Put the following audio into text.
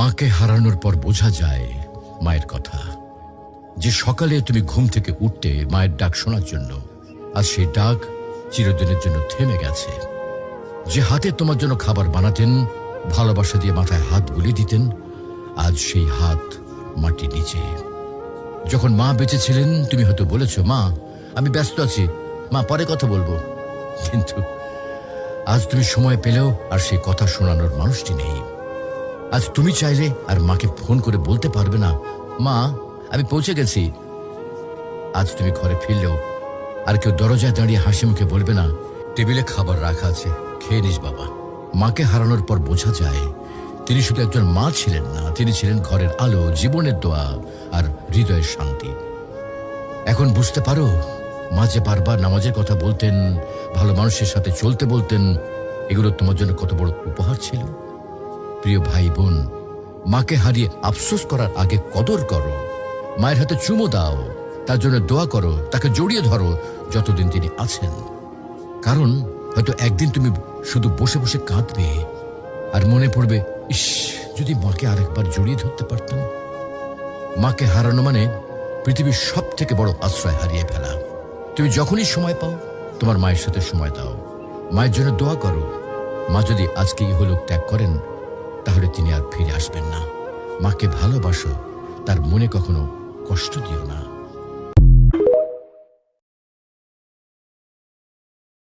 মাকে হারানোর পর বোঝা যায় মায়ের কথা, যে সকালে তুমি ঘুম থেকে উঠতে মায়ের ডাক শোনার জন্য, আজ সেই ডাক চিরদিনের জন্য থেমে গেছে। যে হাতে তোমার জন্য খাবার বানাতেন, ভালোবাসা দিয়ে মাথায় হাত বুলিয়ে দিতেন, আজ সেই হাত মাটির নিচে। যখন মা বেঁচে ছিলেন তুমি হয়তো বলেছ, মা আমি ব্যস্ত আছি, মা পরে কথা বলবো। কিন্তু আজ তুমি সময় পেলেও আর সেই কথা শোনানোর মানুষটি নেই। আজ তুমি চাইলে আর মাকে ফোন করে বলতে পারবে না, মা আমি পৌঁছে গেছি। আজ তুমি ঘরে ফিরলেও আর কেউ দরজায় দাঁড়িয়ে হাসি মুখে বলবে না, টেবিলে খাবার রাখা আছে, খেয়ে নিস বাবা। মাকে হারানোর পর বোঝা যায় তিনি শুধু একজন মা ছিলেন না, তিনি ছিলেন ঘরের আলো, জীবনের দোয়া আর হৃদয়ের শান্তি। এখন বুঝতে পারো মা যে বারবার নামাজের কথা বলতেন, ভালো মানুষের সাথে চলতে বলতেন, এগুলো তোমার জন্য কত বড় উপহার ছিল। প্রিয় ভাই বোন, মাকে হারিয়ে আফসোস করার আগে কদর করো। মায়ের হাতে চুমো দাও, তার জন্য দোয়া করো, তাকে জড়িয়ে ধরো যতদিন তিনি আছেন। কারণ হয়তো একদিন তুমি শুধু বসে বসে কাঁদবে আর মনে পড়বে, ইস যদি মাকে আরেকবার জড়িয়ে ধরতে পারতাম। মাকে হারানো মানে পৃথিবীর সব থেকে বড় আশ্রয় হারিয়ে ফেলা। তুমি যখনই সময় পাও তোমার মায়ের সাথে সময় দাও, মায়ের জন্য দোয়া করো। মা যদি আজকে ইহলোক ত্যাগ করেন তাহলে তিনি আর ফিরে আসবেন না। মাকে ভালোবাসো, তার মনে কখনো কষ্ট দিও না।